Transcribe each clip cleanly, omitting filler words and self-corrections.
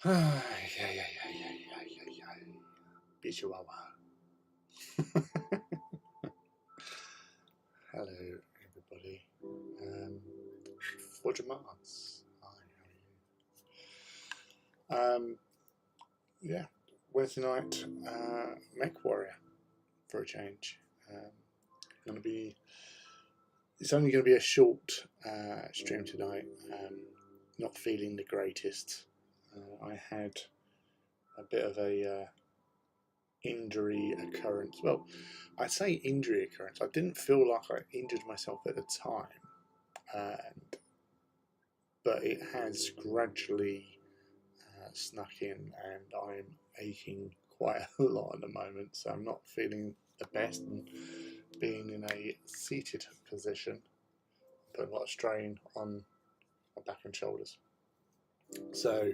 Bichihuahua. Hello, everybody. Roger Mars. Hi, how are you? Yeah, Wednesday night, Mechwarrior for a change. Gonna be. It's only going to be a short stream tonight. Not feeling the greatest. I had a bit of a injury occurrence. Well, I say injury occurrence. I didn't feel like I injured myself at the time, but it has gradually snuck in, and I'm aching quite a lot at the moment. So I'm not feeling the best, and being in a seated position put a lot of strain on my back and shoulders. So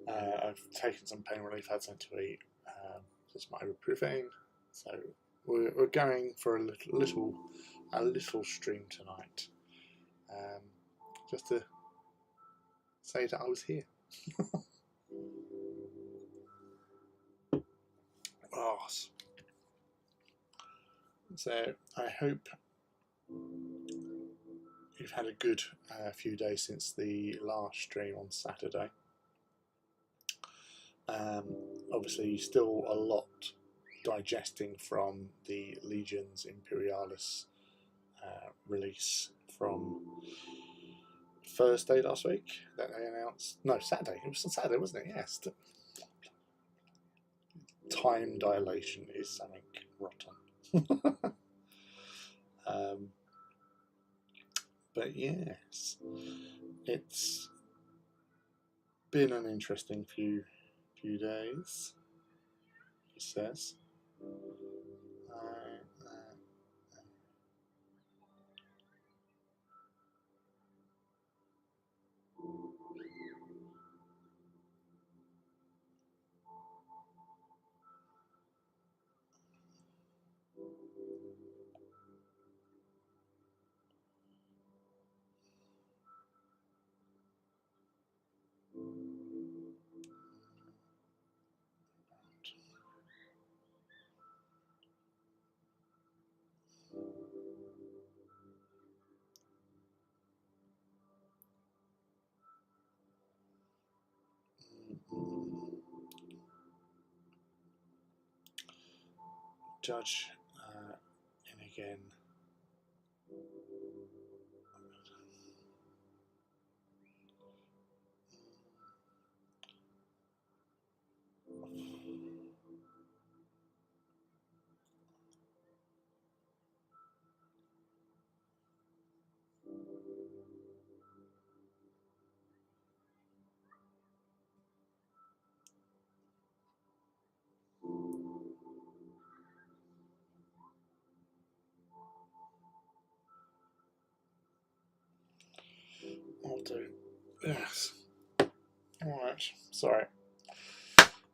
I've taken some pain relief, had something to eat, just my ibuprofen. So we're going for a little stream tonight, just to say that I was here. Oh, so I hope you've had a good few days since the last stream on Saturday. Obviously, still a lot digesting from the Legions Imperialis release from Thursday last week that they announced. No, Saturday. It was Saturday, wasn't it? Yes. Time dilation is something rotten. But yes, it's been an interesting few days, he says. Judge in again. I'll do. Yes. Alright, sorry.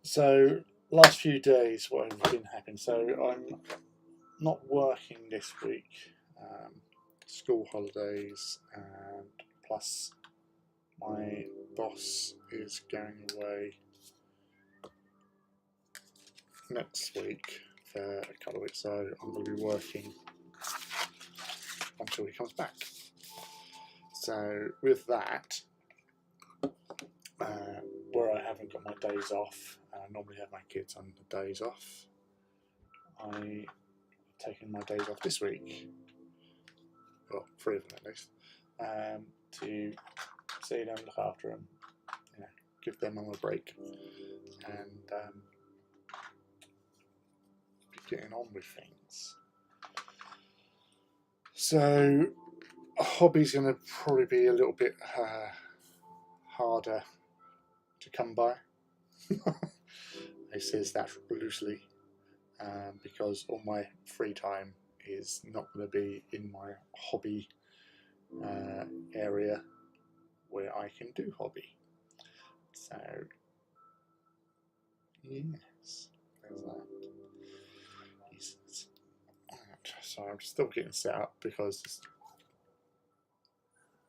So, last few days, what have been happening? So, I'm not working this week. School holidays, and plus, my boss is going away next week for a couple of weeks, so I'm going to be working until he comes back. So, with that, where I haven't got my days off, and I normally have my kids on the days off, I've taken my days off this week, well, 3 of them at least, to see them, look after them, give them a break, and be getting on with things. So, a hobby's going to probably be a little bit harder to come by. I says that loosely, because all my free time is not going to be in my hobby area where I can do hobby. So, yes, there's that. So I'm still getting set up because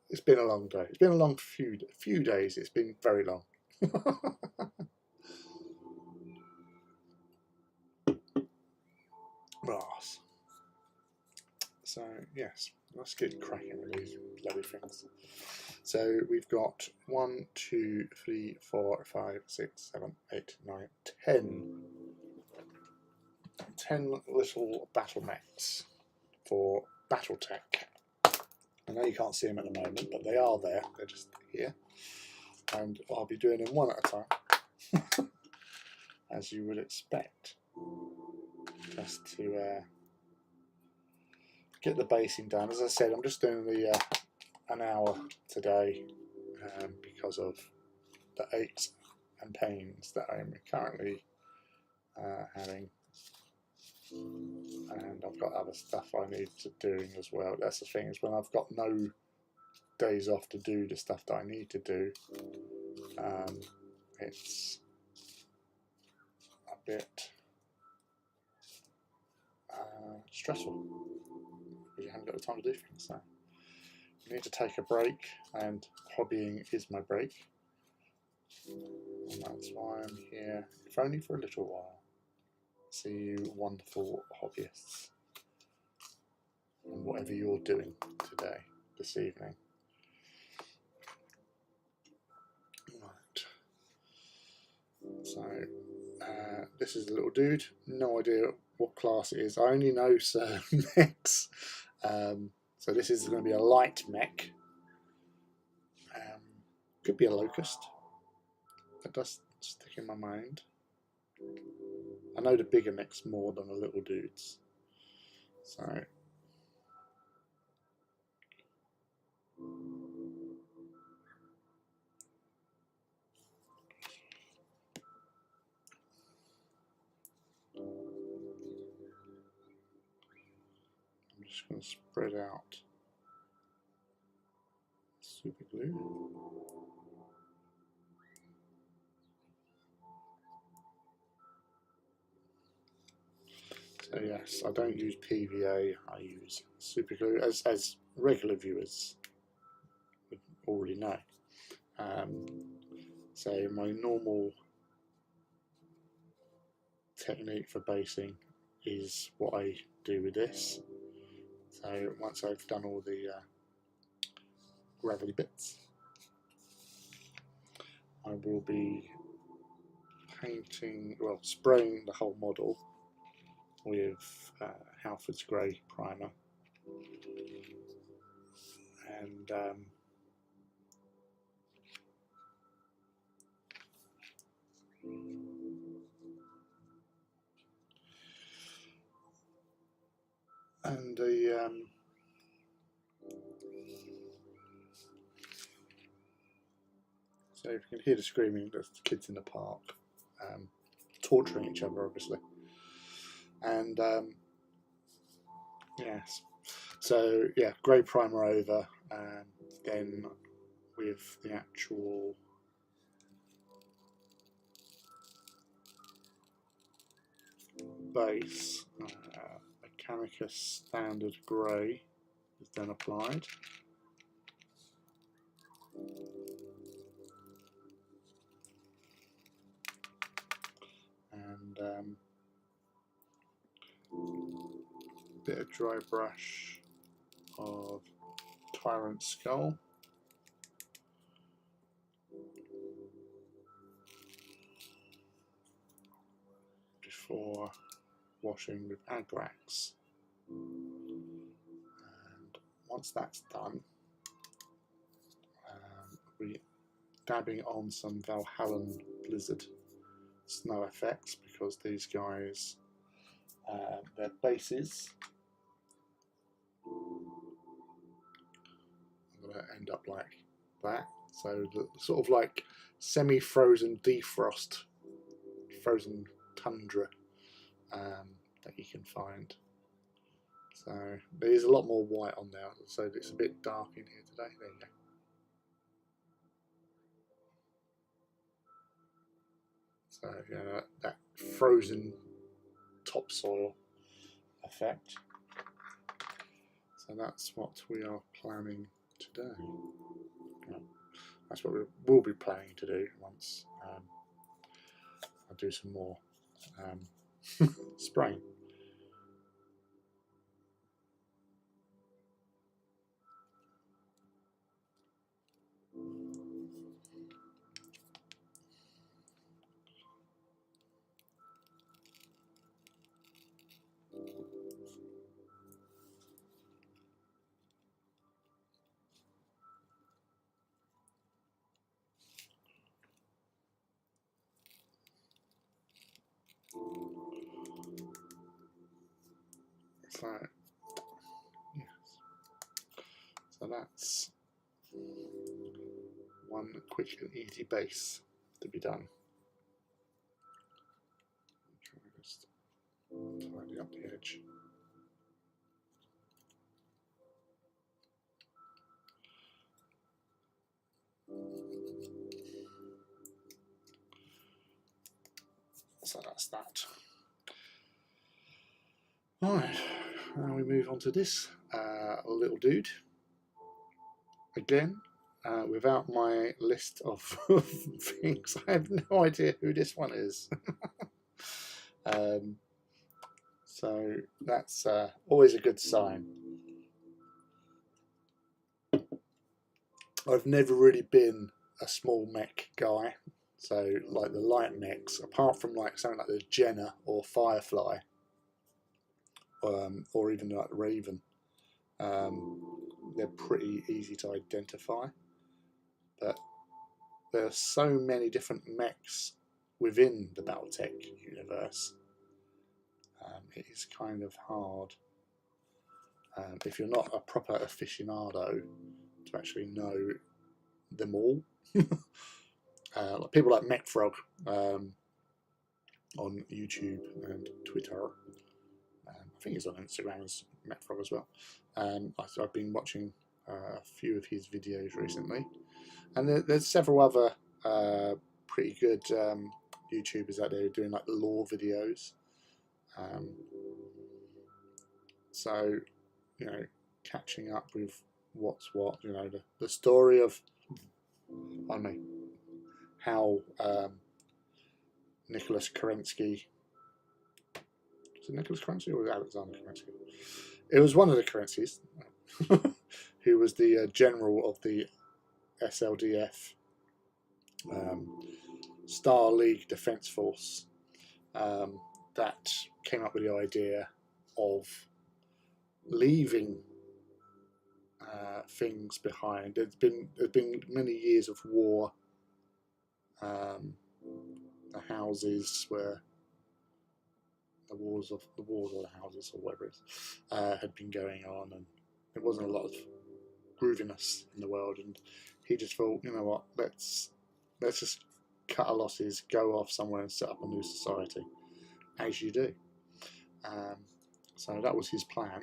it's been a long day. It's been a long few days. It's been very long. Brass. So yes, let's get cracking with these bloody things. So we've got 1, 2, 3, 4, 5, 6, 7, 8, 9, 10. 10 little battle mechs for Battletech. I know you can't see them at the moment, but they are there. They're just here. And I'll be doing them one at a time, as you would expect, just to get the basing done. As I said, I'm just doing the an hour today because of the aches and pains that I'm currently having. And I've got other stuff I need to do as well. That's the thing, is when I've got no days off to do the stuff that I need to do, it's a bit stressful because you haven't got the time to do things. So you need to take a break, and hobbying is my break, and that's why I'm here, if only for a little while. See you wonderful hobbyists, and whatever you're doing today, this evening. Right. So this is a little dude. No idea what class it is. I only know certain mechs. So this is going to be a light mech. Could be a locust. That does stick in my mind. I know the bigger mechs more than the little dudes. So I'm just going to spread out super glue. So yes, I don't use PVA, I use super glue, as regular viewers would already know. So my normal technique for basing is what I do with this. So once I've done all the gravelly bits, I will be painting, well, spraying the whole model with Halford's Grey primer, and the so if you can hear the screaming, there's the kids in the park torturing each other, obviously. And yes, so yeah, grey primer over, and then with the actual base, Mechanicus Standard Grey is then applied. And a bit of dry brush of Tyrant Skull. Before washing with Agrax. And once that's done, we're dabbing on some Valhallan Blizzard snow effects, because these guys, their bases are going to end up like that. So the sort of like semi-frozen defrost, frozen tundra that you can find. So there is a lot more white on there, so it's a bit dark in here today. There you go. So yeah, that frozen topsoil effect. So that's what we are planning today. that's what we will be planning to do once I'll do some more spraying. So, yes. So that's one quick and easy base to be done. Try and just tidy up the edge. So that's that. Alright, now we move on to this little dude. Again, without my list of things, I have no idea who this one is. So that's always a good sign. I've never really been a small mech guy, so like the light mechs, apart from like something like the Jenna or Firefly, or even like Raven, they're pretty easy to identify. But there are so many different mechs within the Battletech universe. It is kind of hard if you're not a proper aficionado to actually know them all. Like people like Mechfrog on YouTube and Twitter. I think he's on Instagram as Mechfrog as well. I've been watching a few of his videos recently, and there's several other pretty good YouTubers out there doing like lore videos. So, you know, catching up with what's what, you know, the story of, I mean, how Nicholas Kerensky, was it Nicholas Kerensky or was it Alexander Kerensky? It was one of the Kerenskys, who was the general of the SLDF, Star League Defence Force, that came up with the idea of leaving things behind. There's been many years of war. The houses were the wars of the houses, or whatever it is, had been going on, and there wasn't a lot of grooviness in the world. And he just thought, you know what, let's just cut our losses, go off somewhere and set up a new society, as you do. So that was his plan,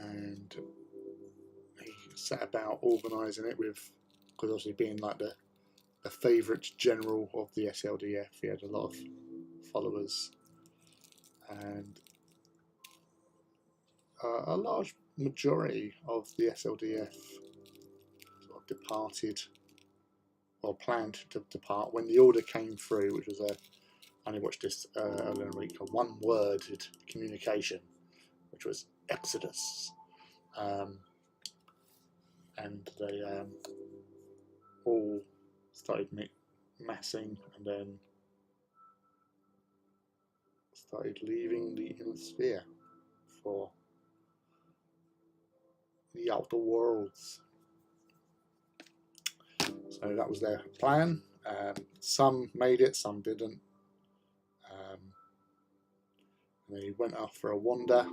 and he set about organising it with, because obviously being like the favourite general of the SLDF, he had a lot of followers, and a large majority of the SLDF sort of departed, or planned to depart, when the order came through, which was I only watched this earlier in the week, a one-worded communication, which was Exodus, and they all started massing, and then started leaving the inner sphere for the outer worlds. So that was their plan. Some made it, some didn't. They went off for a wander.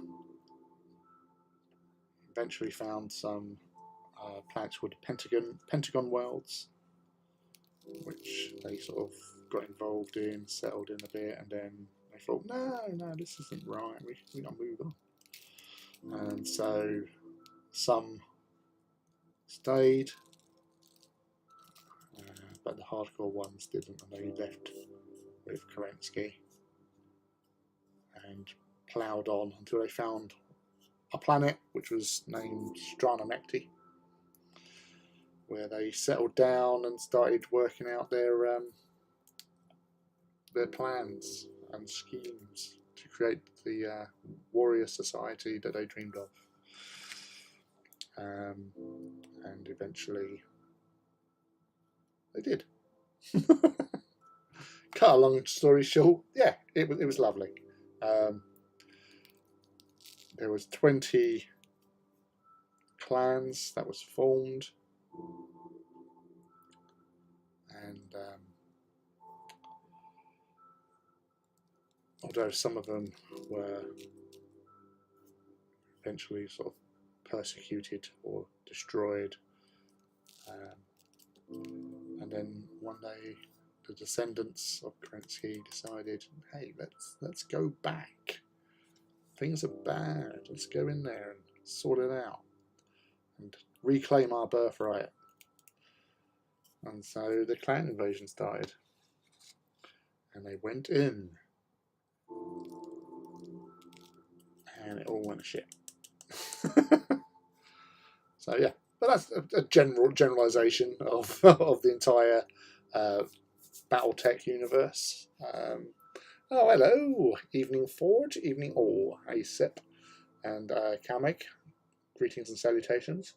Eventually found some planets called Pentagon worlds, which they sort of got involved in, settled in a bit, and then they thought, no, this isn't right. We got to move on. And so some stayed, but the hardcore ones didn't, and they left with Kerensky and ploughed on until they found a planet which was named Strana Mekti. where they settled down and started working out their plans and schemes to create the warrior society that they dreamed of. And eventually they did. Cut a long story short, yeah, it was lovely. There was 20 clans that was formed, and although some of them were eventually sort of persecuted or destroyed, and then one day the descendants of Kerensky decided, hey, let's go back. Things are bad. Let's go in there and sort it out and reclaim our birthright. And so the clan invasion started, and they went in, and it all went to shit. So yeah, but that's a generalization of the entire BattleTech universe. Oh, hello, evening Forge, evening all. Hey, Sip and Kamek, greetings and salutations.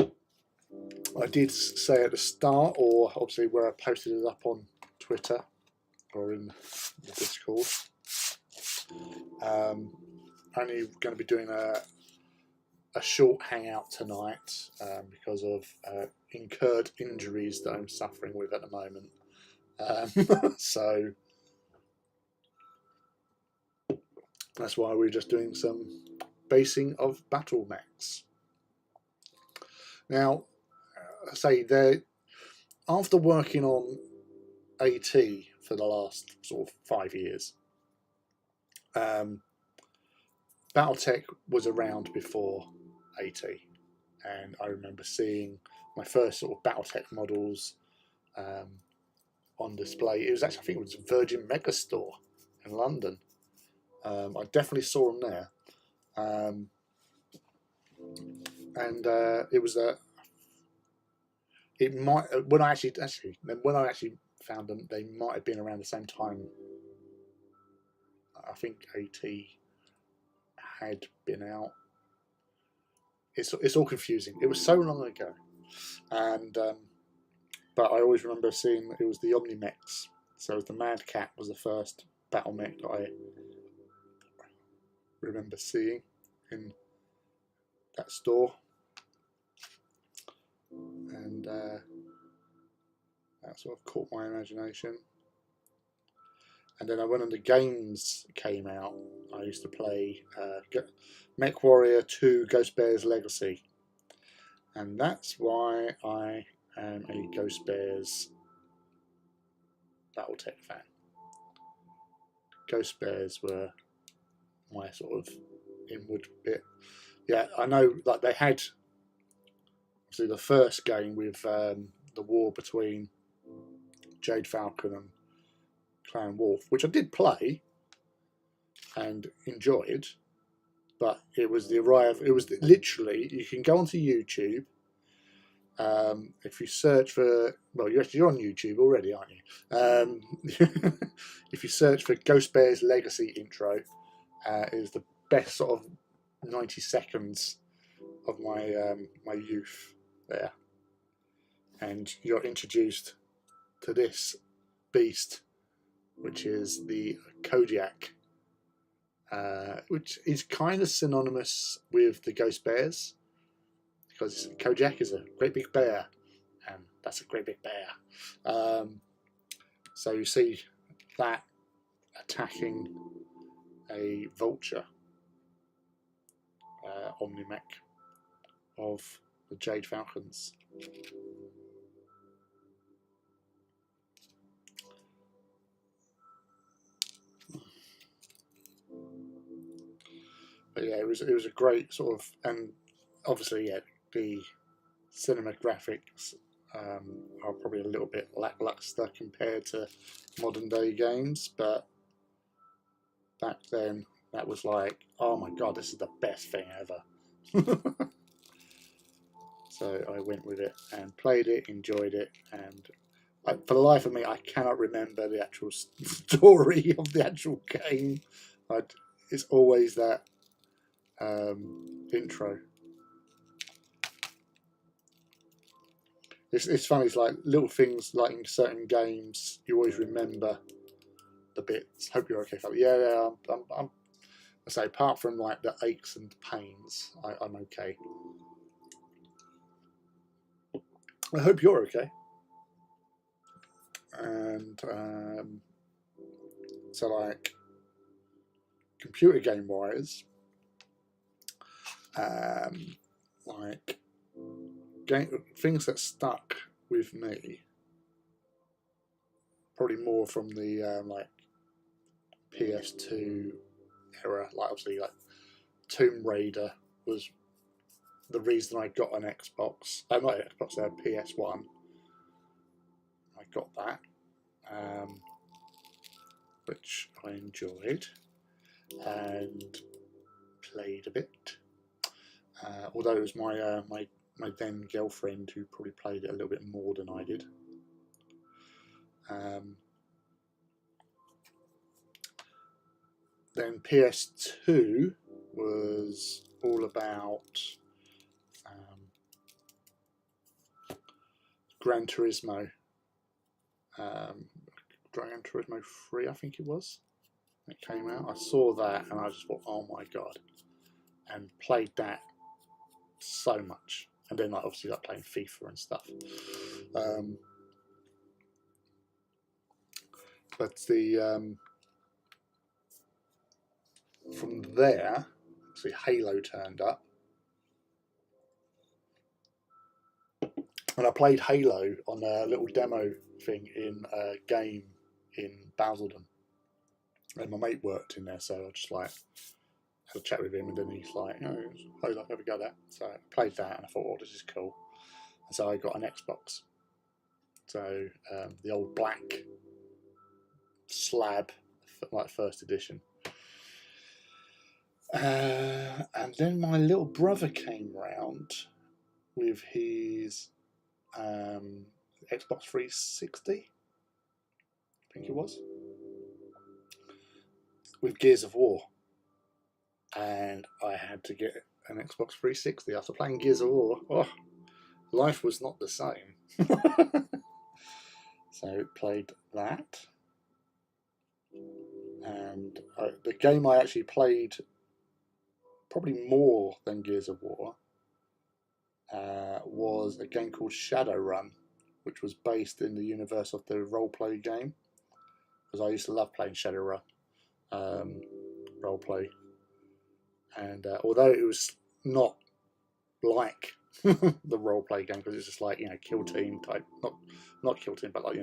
I did say at the start, or obviously where I posted it up on Twitter or in the Discord, only going to be doing a short hangout tonight because of incurred injuries that I'm suffering with at the moment. So that's why we're just doing some basing of battle mechs. Now, I say after working on AT for the last sort of 5 years, BattleTech was around before AT, and I remember seeing my first sort of BattleTech models on display. It was actually, I think it was Virgin Megastore in London. I definitely saw them there, and it was it might when I actually found them, they might have been around the same time. I think AT had been out. It's all confusing. It was so long ago, and but I always remember seeing it was the Omnimex. So the Mad Cat was the first battle mech that I remember seeing in that store, and that sort of caught my imagination. And then when the games came out, I used to play Mechwarrior 2 Ghost Bears Legacy, and that's why I am a Ghost Bears BattleTech fan. Ghost Bears were my sort of inward bit. Yeah, I know, like they had obviously the first game with the war between Jade Falcon and Clan Wolf, which I did play and enjoyed, but it was the arrival. It was literally, you can go onto YouTube. If you search for, well, you're on YouTube already, aren't you? If you search for Ghost Bears Legacy intro, it is the best sort of 90 seconds of my my youth there, and you're introduced to this beast, which is the Kodiak, which is kind of synonymous with the Ghost Bears, because Kodiak is a great big bear, and that's a great big bear. So you see that attacking a vulture Omnimech of the Jade Falcons. But yeah, it was a great sort of, and obviously, yeah, the cinematographics are probably a little bit lackluster compared to modern day games, but back then that was like, oh my god, this is the best thing ever. So I went with it and played it, enjoyed it, and for the life of me, I cannot remember the actual story of the actual game. It's always that intro. It's funny. It's like little things, like in certain games, you always remember the bits. Hope you're okay, fella. Yeah. I say, apart from like the aches and pains, I'm okay. I hope you're okay. And so, like, computer game wise, like things that stuck with me, probably more from the like PS2 era. Like, obviously, like Tomb Raider was the reason I got an Xbox. Not Xbox, PS1. I got that, which I enjoyed and played a bit. Although it was my then girlfriend who probably played it a little bit more than I did. Then PS2 was all about Gran Turismo. Gran Turismo 3, I think it was. It came out. I saw that and I just thought, oh my god, and played that so much. And then, like, obviously, like playing FIFA and stuff. But from there, see, Halo turned up, and I played Halo on a little demo thing in a game in Basildon, and my mate worked in there, so I just like had a chat with him, and then he's like, "Oh, Halo, have a go at that." So I played that, and I thought, "Oh, this is cool." And so I got an Xbox. So the old black slab, like first edition. And then my little brother came round with his Xbox 360, I think it was, with Gears of War. And I had to get an Xbox 360 after playing Gears of War. Oh, life was not the same. So played that. And the game I actually played probably more than Gears of War was a game called Shadowrun, which was based in the universe of the roleplay game. Because I used to love playing Shadowrun roleplay, and although it was not like the roleplay game, because it's just like, kill team type, not kill team, but like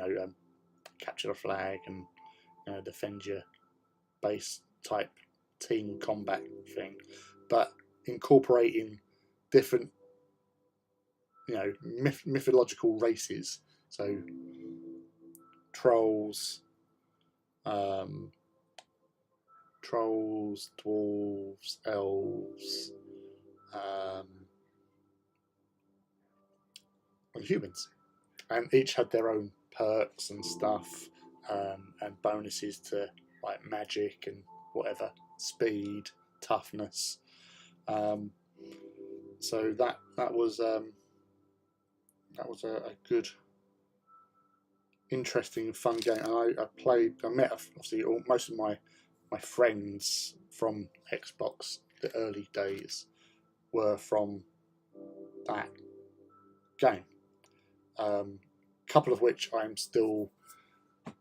capture the flag and defend your base type team combat thing, but incorporating different mythological races, so trolls, dwarves, elves, and humans, and each had their own perks and stuff, and bonuses to like magic and whatever, speed, toughness. So that was a good, interesting, fun game. And I met obviously most of my friends from Xbox, the early days, were from that game. Couple of which I'm still,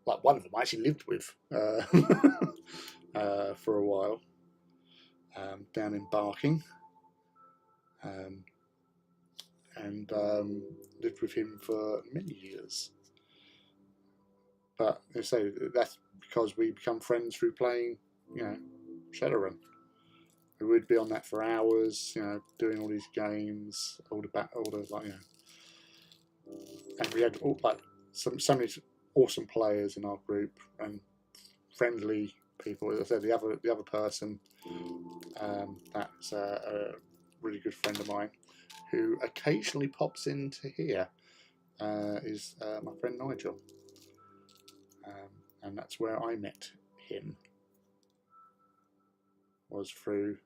like one of them I actually lived with for a while, down in Barking, and lived with him for many years. But so that's because we become friends through playing, Shadowrun. We would be on that for hours, doing all these games, all the like, and we had so many awesome players in our group and friendly people. As I said, the other person, that's a really good friend of mine, who occasionally pops into here, is my friend Nigel, and that's where I met him. Was through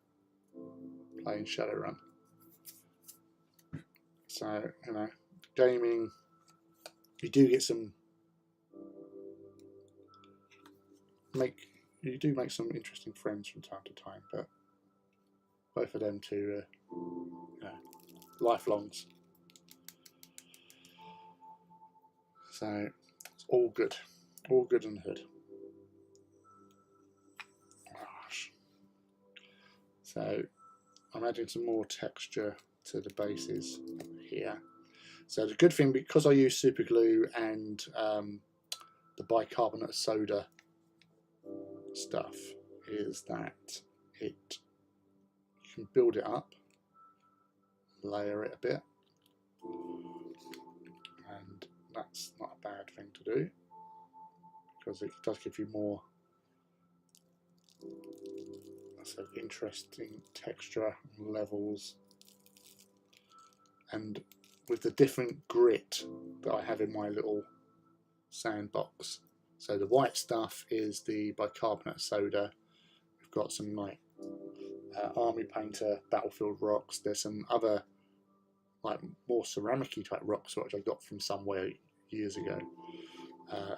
playing Shadowrun. So, you know, gaming, you do get some you do make some interesting friends from time to time, but both of them two, you know, lifelongs. So it's all good in the hood. Gosh. So I'm adding some more texture to the bases here. So the good thing, because I use super glue and the bicarbonate soda stuff, is that you can build it up, layer it a bit, and that's not a bad thing to do, because it does give you more interesting texture and levels. And with the different grit that I have in my little sandbox, so the white stuff is the bicarbonate soda. We've got some like Army Painter Battlefield rocks. There's some other like more ceramic-y type rocks which I got from somewhere years ago.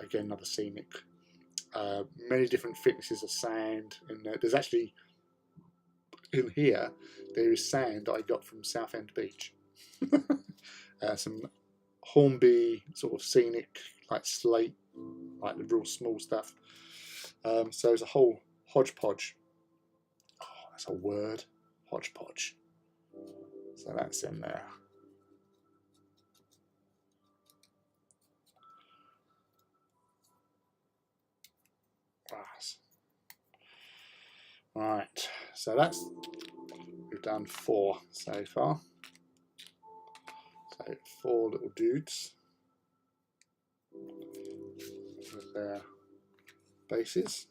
Again, another scenic. Many different thicknesses of sand in there. There's actually in here there is sand that I got from Southend Beach. Some Hornby sort of scenic like slate, like the real small stuff. So there's a whole hodgepodge. Oh, that's a word, hodgepodge. So that's in there. Right, so we've done 4 so far. So 4 little dudes with their bases.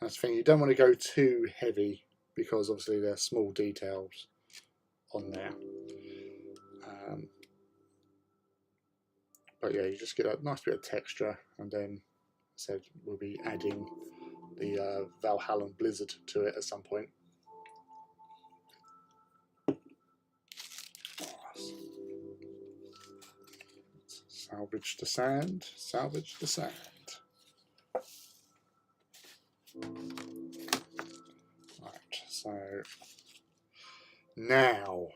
That's the thing, you don't want to go too heavy because obviously there are small details on there. But yeah, you just get a nice bit of texture, and then said we'll be adding the Valhalla Blizzard to it at some point. Salvage the sand, salvage the sand. Right, so now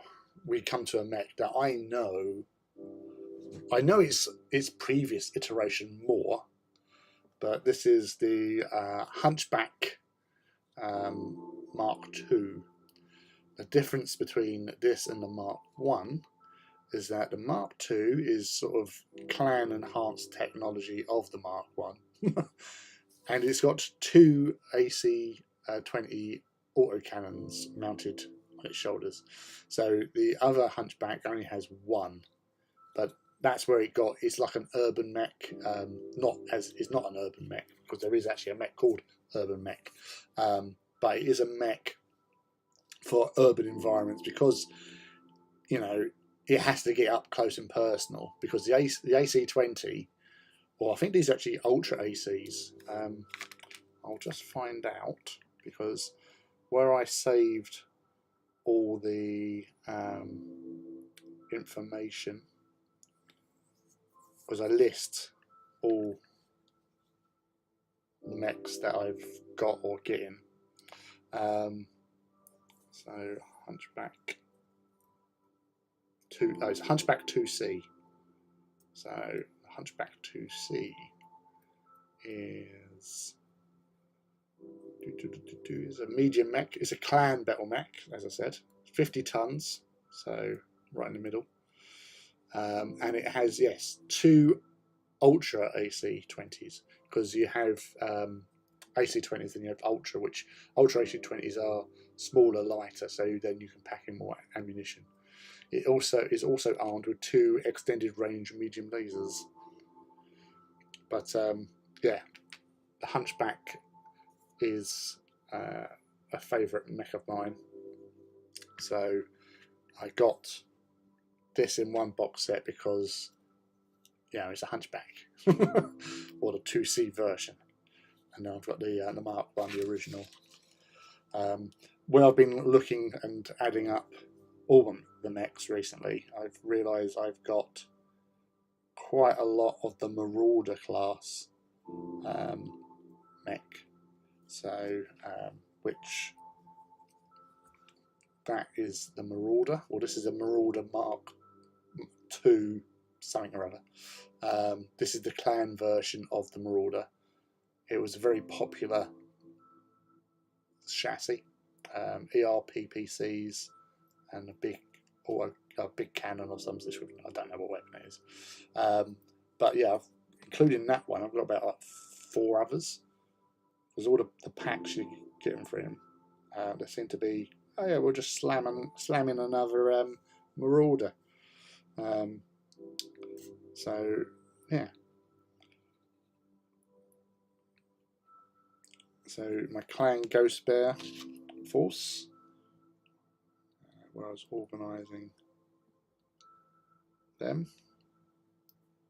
we come to a mech that I know its previous iteration more, but this is the Hunchback Mark II. The difference between this and the Mark I is that the Mark II is sort of clan enhanced technology of the Mark I, and it's got 2 AC-20 autocannons mounted on its shoulders. So the other Hunchback only has 1, but that's where it got. It's like an urban mech. It's not an urban mech, because there is actually a mech called urban mech, but it is a mech for urban environments, because you know it has to get up close and personal, because the AC-20, well, I think these are actually Ultra ACs. I'll just find out, because where I saved all the information, because I list all the mechs that I've got or getting. So Hunchback 2, it's Hunchback 2C. So Hunchback 2C is a medium mech. It's a clan battle mech, as I said, 50 tons, so right in the middle. And it has, yes, 2 Ultra AC-20s, because you have AC-20s and you have Ultra, which Ultra AC-20s are smaller, lighter, so then you can pack in more ammunition. It is also armed with 2 extended range medium lasers. But yeah, the Hunchback is a favourite mech of mine, so I got this in one box set because, you know, it's a Hunchback or the 2C version, and now I've got the Mark 1, the original. When I've been looking and adding up all the mechs recently, I've realised I've got quite a lot of the Marauder class mech. So, which that is the Marauder. Well, this is a Marauder Mark 2 something or other. This is the clan version of the Marauder. It was a very popular chassis, ERPPCs, and a big cannon of some description. I don't know what weapon it is, but yeah, including that one, I've got about like 4 others. Because all the packs you get them for him, they seem to be, oh yeah, we'll just slamming another Marauder. So yeah. So my clan Ghost Bear force, where I was organising them.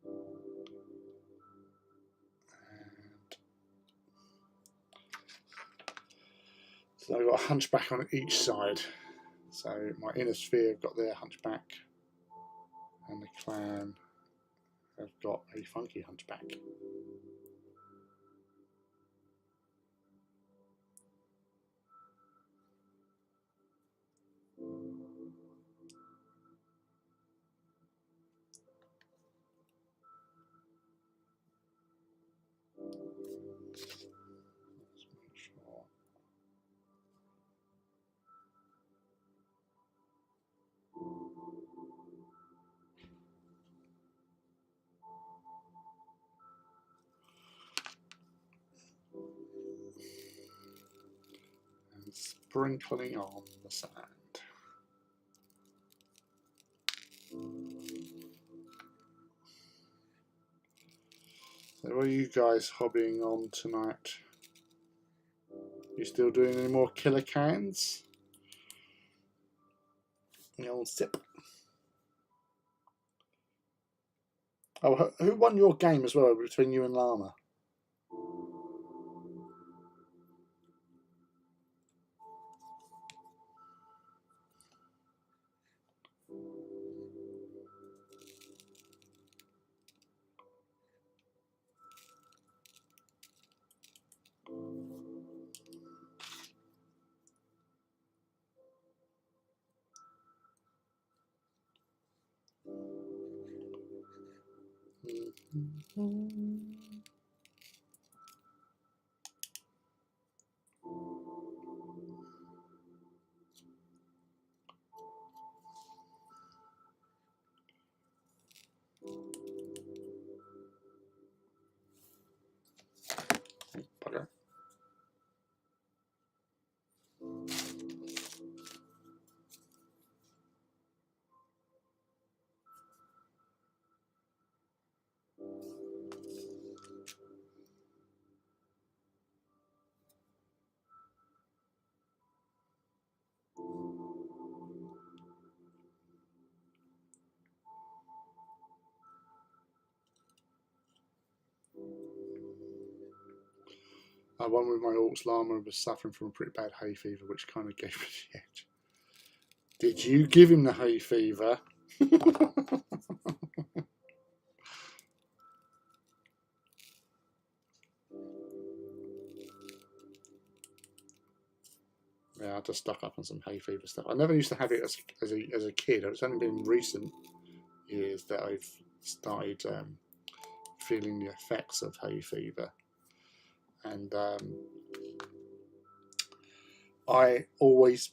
And so I've got a Hunchback on each side. So my inner sphere have got their Hunchback, and the clan have got a funky Hunchback. And sprinkling on the sand. So what are you guys hobbying on tonight? You still doing any more killer cans? The old sip. Oh, who won your game as well between you and Llama? Bugger. One with my Orcs Llama was suffering from a pretty bad hay fever, which kind of gave me the edge. Did you give him the hay fever? Yeah, I just stuck up on some hay fever stuff. I never used to have it as a kid. It's only been recent years that I've started feeling the effects of hay fever. And I always,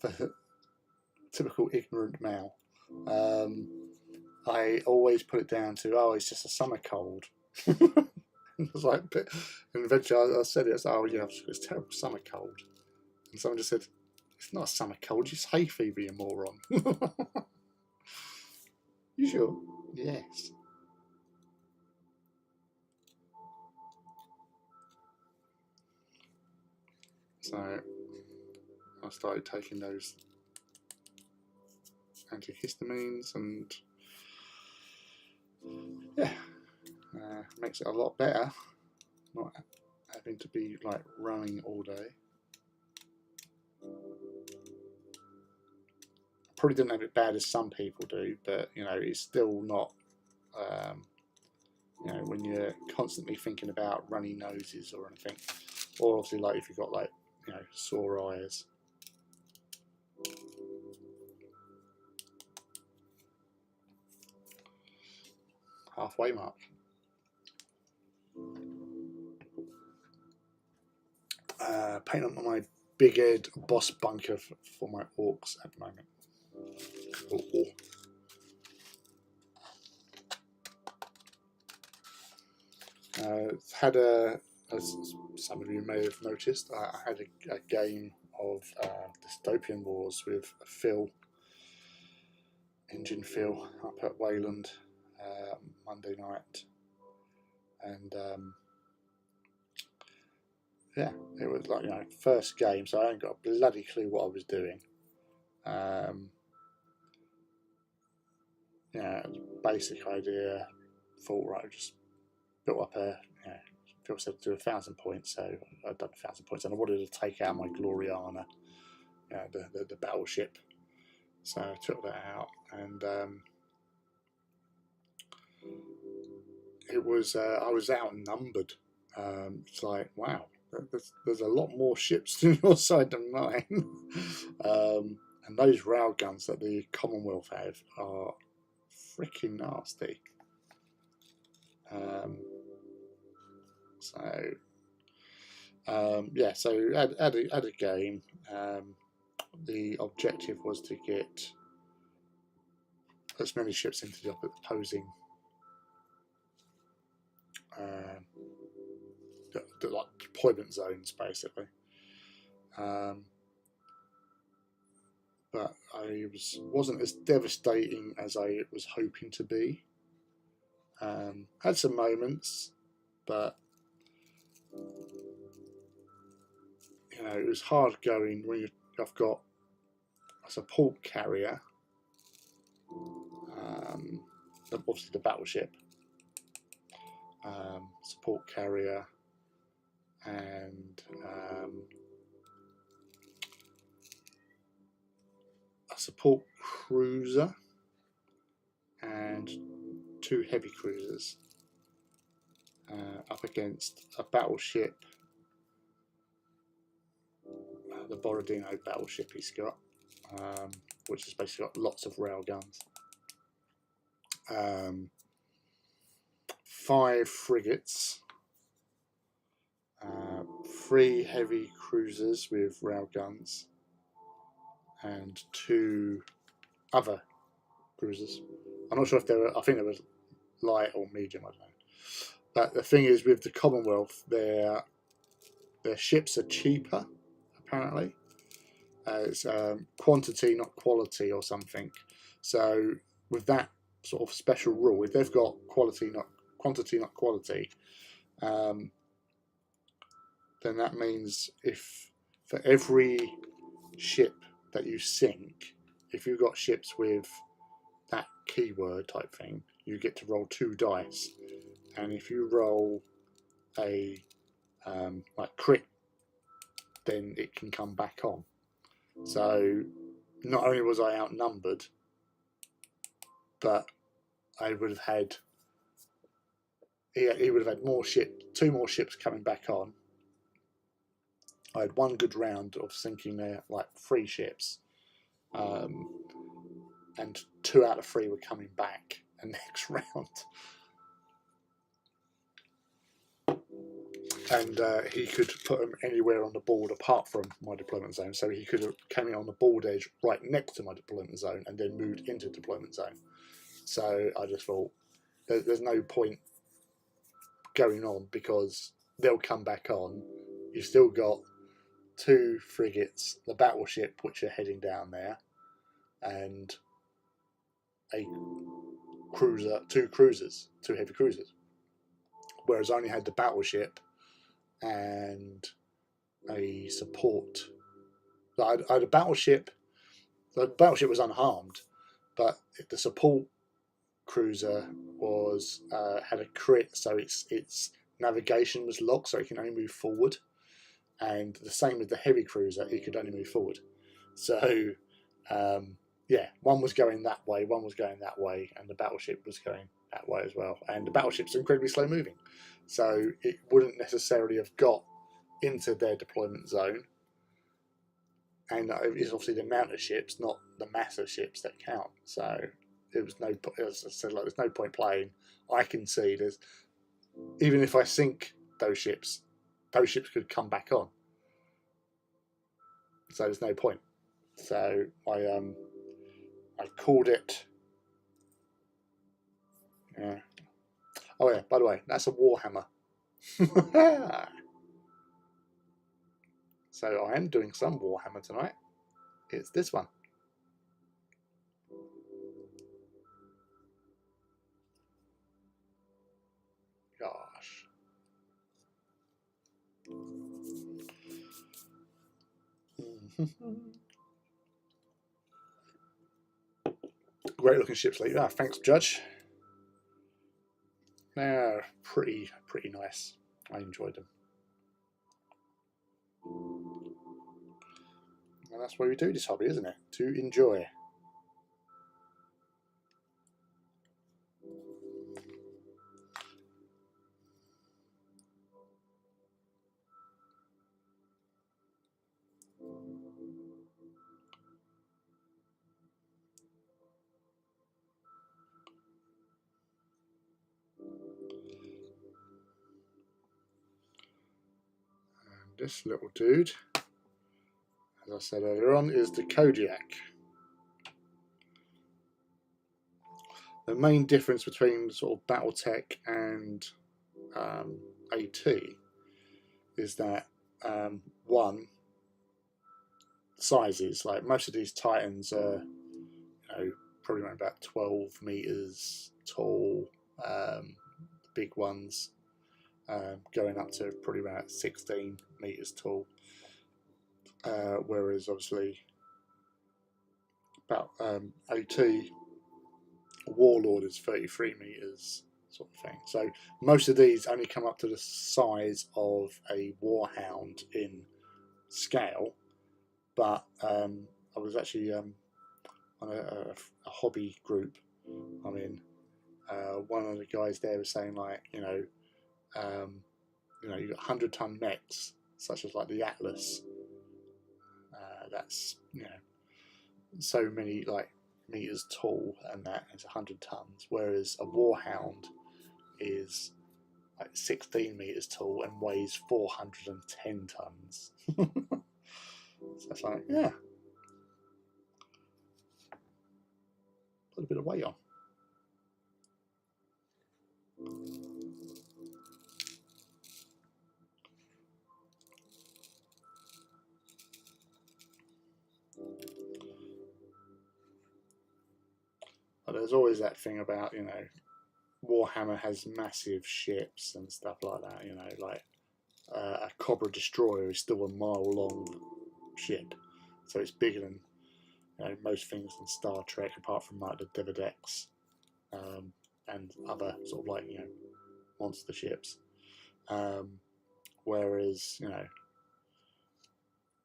the typical ignorant male, I always put it down to, oh, it's just a summer cold. It was like, and eventually I said it, I said, oh yeah, it's a terrible summer cold. And someone just said, it's not a summer cold, it's hay fever, you moron. You sure? Yes. So I started taking those antihistamines, and yeah, makes it a lot better not having to be like running all day. Probably didn't have it bad as some people do, but you know, it's still not. You know, when you're constantly thinking about runny noses or anything, or obviously like if you've got like, you know, sore eyes. Halfway mark. Painting on my big head boss bunker for my orcs at the moment. Had a, as some of you may have noticed, I had a game of Dystopian Wars with Phil, Engine Phil, up at Wayland Monday night, and yeah, it was like, you know, first game, so I ain't got a bloody clue what I was doing. Yeah, basic idea. Thought, right, just built up a, you know, Phil said to do 1,000 points, so I'd done 1,000 points, and I wanted to take out my Gloriana, you know, the battleship. So I took that out, and it was I was outnumbered. It's like, wow, there's a lot more ships on your side than mine. And those railguns that the Commonwealth have are freaking nasty. Yeah, so add a game. The objective was to get as many ships into the opposing the like deployment zones, basically. But I wasn't as devastating as I was hoping to be. Had some moments, but you know, it was hard going when I've got a support carrier, obviously the battleship, support carrier, and a support cruiser and 2 heavy cruisers up against a battleship, the Borodino battleship he's got, which has basically got lots of rail guns. 5 frigates, 3 heavy cruisers with rail guns, and 2 other cruisers. I'm not sure if they were, I think they were light or medium, I don't know. But the thing is, with the Commonwealth, their ships are cheaper, apparently. It's quantity, not quality, or something. So with that sort of special rule, if they've got quality, not quantity, not quality, then that means if for every ship that you sink, if you've got ships with that keyword type thing, you get to roll 2 dice, and if you roll a like crit, then it can come back on. So not only was I outnumbered, but I would have had he would have had more 2 more ships coming back on. I had 1 good round of sinking there, like 3 ships, and 2 out of 3 were coming back the next round. And he could put them anywhere on the board apart from my deployment zone. So he could have come in on the board edge right next to my deployment zone and then moved into deployment zone. So I just thought there's no point going on because they'll come back on. You've still got 2 frigates, the battleship, which are heading down there, and a cruiser, 2 cruisers, 2 heavy cruisers. Whereas I only had the battleship and a support. I had a battleship. The battleship was unharmed, but the support cruiser was had a crit, so its navigation was locked, so it can only move forward. And the same with the heavy cruiser, it could only move forward. So yeah, one was going that way, one was going that way, and the battleship was going that way as well. And the battleship's incredibly slow moving, so it wouldn't necessarily have got into their deployment zone. And it's obviously the amount of ships, not the mass of ships, that count. So it was no, as I said, like there's no point playing. I can see there's, even if I sink those ships could come back on. So there's no point. So I called it. Yeah. Oh yeah. By the way, that's a Warhammer. So I am doing some Warhammer tonight. It's this one. Gosh. Great looking ships like that. Thanks, Judge. They're pretty nice. I enjoyed them. And that's why we do this hobby, isn't it? To enjoy. And this little dude, as I said earlier on, is the Kodiak. The main difference between sort of BattleTech and AT is that one, sizes. Like most of these Titans are, probably around about 12 meters tall. Big ones going up to probably about 16 meters tall. Whereas obviously about AT Warlord is 33 meters sort of thing. So most of these only come up to the size of a Warhound in scale. But I was actually on a hobby group I'm in. One of the guys there was saying, like, you've got 100-ton mechs such as like the Atlas. That's so many like meters tall, and that is 100 tons. Whereas a Warhound is like 16 meters tall and weighs 410 tons. So it's like, yeah, put a bit of weight on. But there's always that thing about, Warhammer has massive ships and stuff like that. Like a Cobra Destroyer is still a mile-long ship, so it's bigger than most things in Star Trek, apart from like the Devadex and other sort of like monster ships. Whereas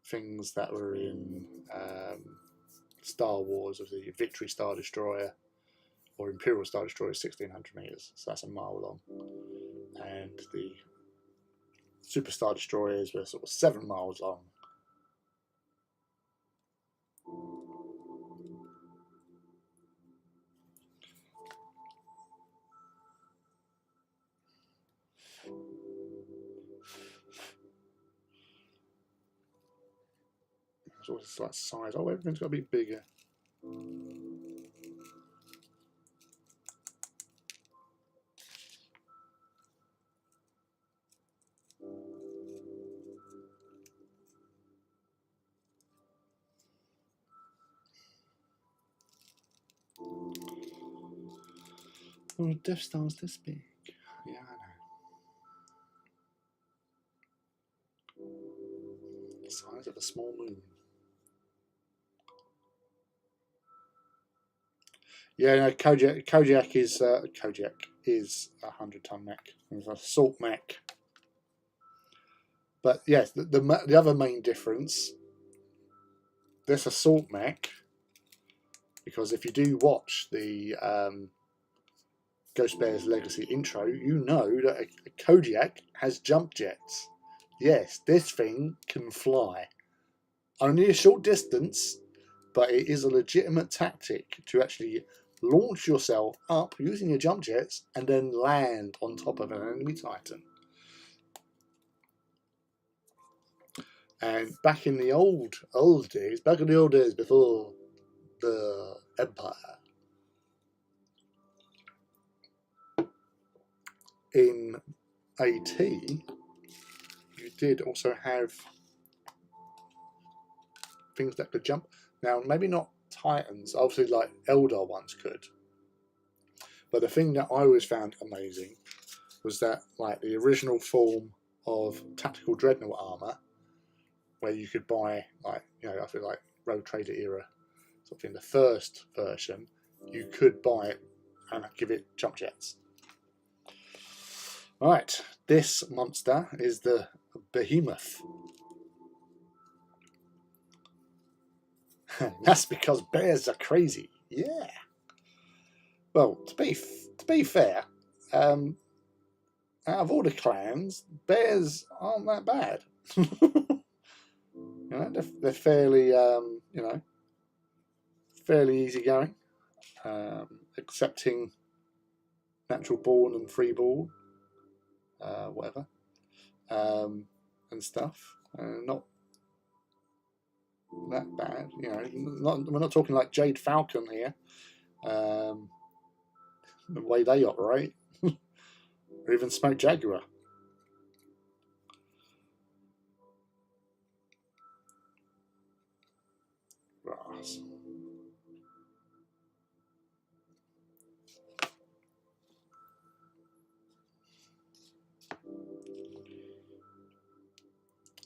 things that were in Star Wars, of the Victory Star Destroyer or Imperial Star Destroyer, is 1600 meters, so that's a mile long, and the Super Star Destroyers were sort of 7 miles long. It's always like size. Oh, everything's got to be bigger. Oh, Death Star's this big. Yeah, I know. The size of a small moon. Yeah, no, Kodiak is a 100-ton mech. It's a salt mech. But yes, the other main difference, this assault mech, because if you do watch the Ghost Bear's Legacy intro, you know that a Kodiak has jump jets. Yes, this thing can fly. Only a short distance, but it is a legitimate tactic to actually launch yourself up using your jump jets and then land on top of an enemy Titan. And back in the old days, before the Empire, in AT, you did also have things that could jump. Now, maybe not Titans, obviously like Eldar ones could. But the thing that I always found amazing was that, like, the original form of tactical dreadnought armor, where you could buy, like, you know, I feel like Road Trader era, sort of in the first version, you could buy it and give it jump jets. Right, this monster is the Behemoth. That's because bears are crazy. Yeah. Well, to be fair, out of all the clans, bears aren't that bad. You know, they're fairly, you know, fairly easygoing, accepting natural born and freeborn, whatever, and stuff. Not that bad, you know. We're not talking like Jade Falcon here. The way they operate, or even Smoke Jaguar. Brass.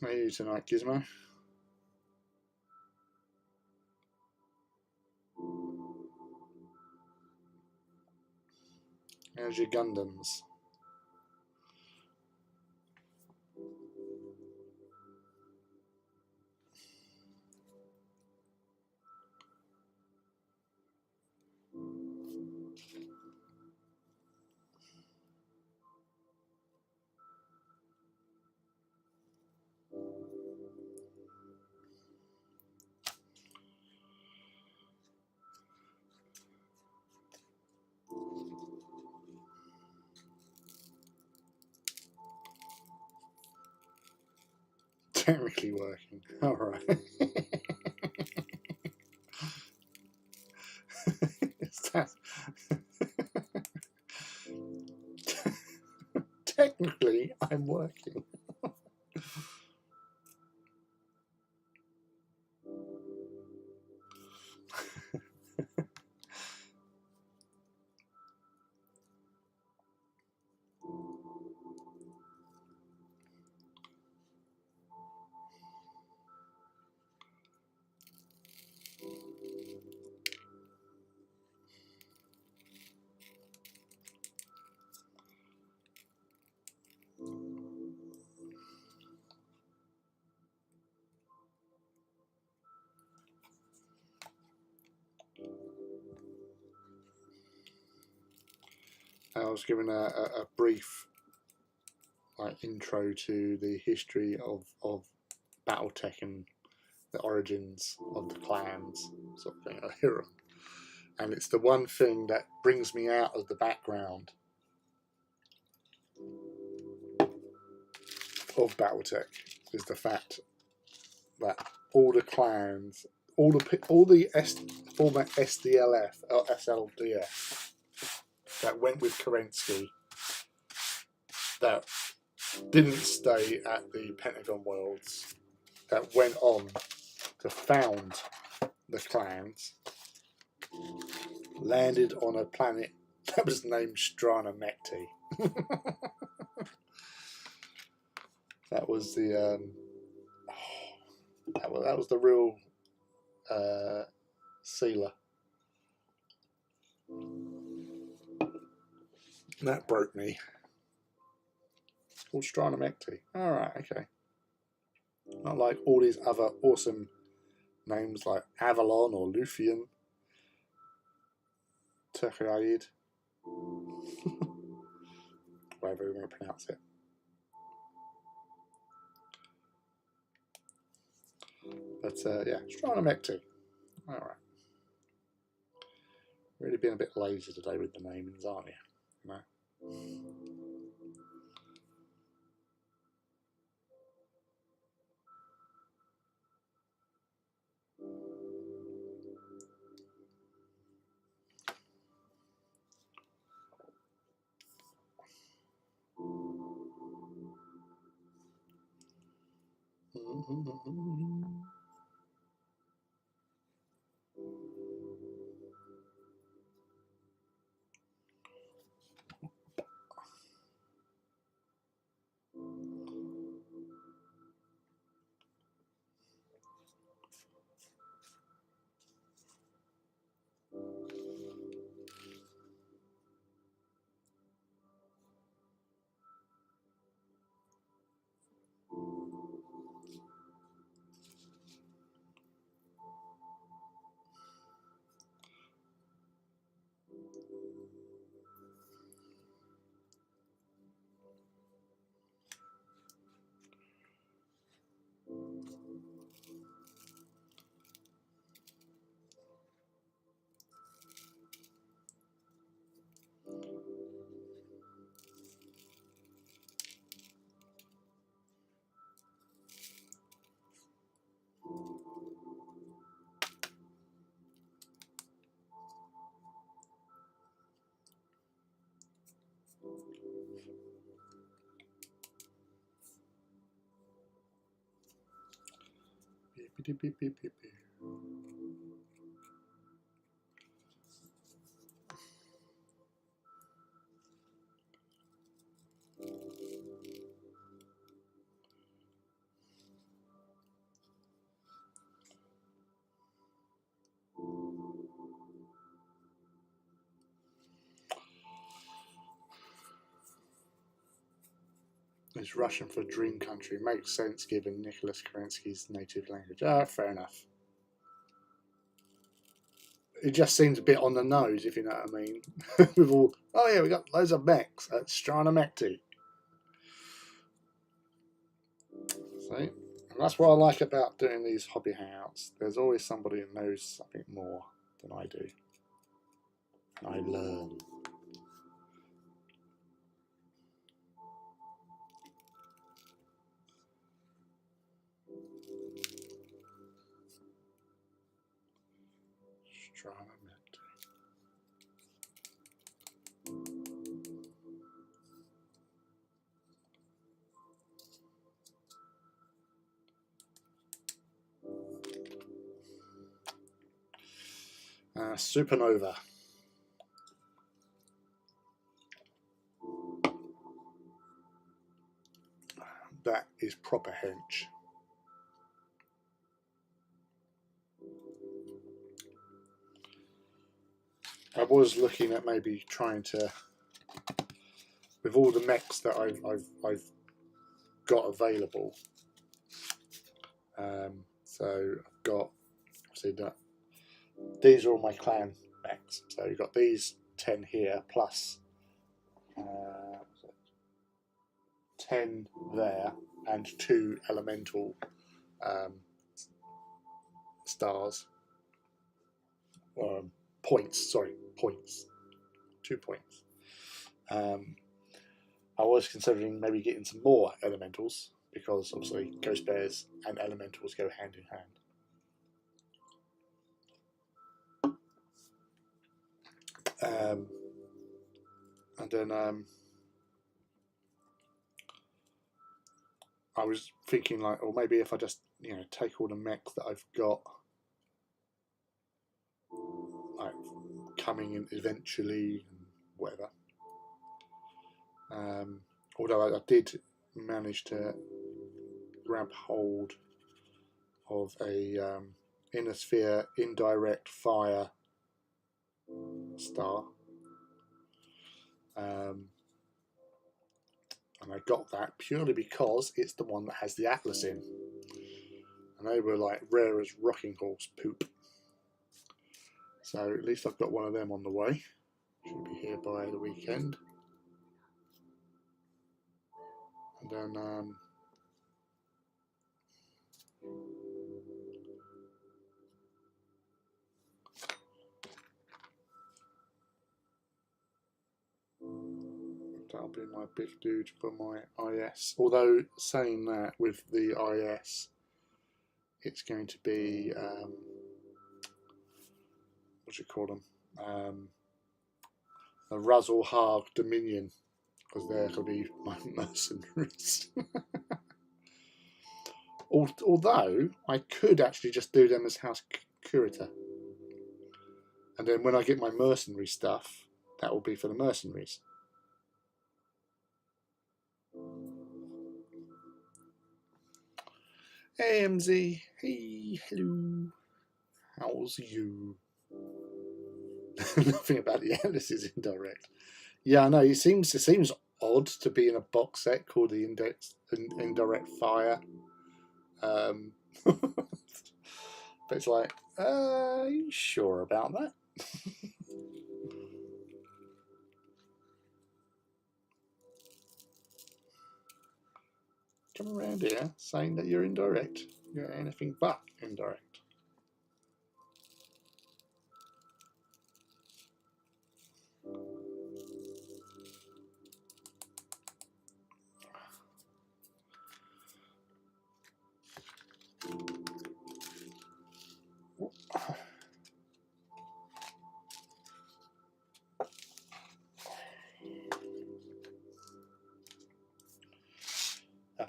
How are you tonight, Gizmo? How's your Gundams? Technically working. All right. Technically, I'm working. I was given a brief intro to the history of BattleTech and the origins of the clans, sort of thing. I hear them. And it's the one thing that brings me out of the background of BattleTech is the fact that all the clans, all the former SDLF or SLDF that went with Kerensky, that didn't stay at the Pentagon Worlds, that went on to found the clans, landed on a planet that was named Strana Mekti. That was the That was the real sealer. That broke me. It's called Strinomecti. Alright, okay. Not like all these other awesome names like Avalon or Luthien. Turcaid. Whatever you want to pronounce it. But yeah, Strinomecti. Alright. Really being a bit lazy today with the namings, aren't you? You know? Beep, beep, beep, beep, beep. It's Russian for dream country. Makes sense given Nicholas Kerensky's native language. Ah, fair enough. It just seems a bit on the nose, if you know what I mean. With all, oh yeah, we got loads of mechs at Strinomecti. See? And that's what I like about doing these hobby hangouts. There's always somebody who knows something more than I do. And I learn. Strinomecti. Supernova. That is proper hench. I was looking at maybe trying to, with all the mechs that I've got available. So I've got, obviously, these are all my clan mechs. So you've got these 10 here plus 10 there and 2 elemental stars. Points, sorry, points. 2 points. I was considering maybe getting some more elementals because obviously ghost bears and elementals go hand in hand. And then I was thinking like, or maybe if I just take all the mechs that I've got, like coming in eventually and whatever. Although I did manage to grab hold of a inner sphere indirect fire star. And I got that purely because it's the one that has the atlas in. And they were like rare as rocking horse poop. So at least I've got one of them on the way. Should be here by the weekend. And then that'll be my big dude for my IS. Although saying that, with the IS, it's going to be what do you call them? A Razzle Harg Dominion, because they're going to be my mercenaries. Although I could actually just do them as house curator, and then when I get my mercenary stuff, that will be for the mercenaries. Hey MZ, hey, hello, how's you? Nothing about the Atlas is indirect. Yeah, I know. It seems odd to be in a box set called the Indirect Fire. But it's like, are you sure about that? Come around here saying that you're indirect. You're anything but indirect.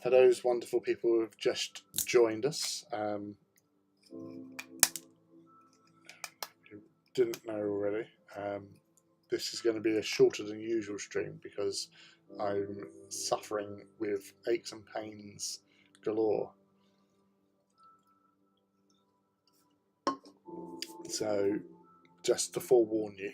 For those wonderful people who have just joined us, who didn't know already, this is going to be a shorter than usual stream because I'm suffering with aches and pains galore. So, just to forewarn you,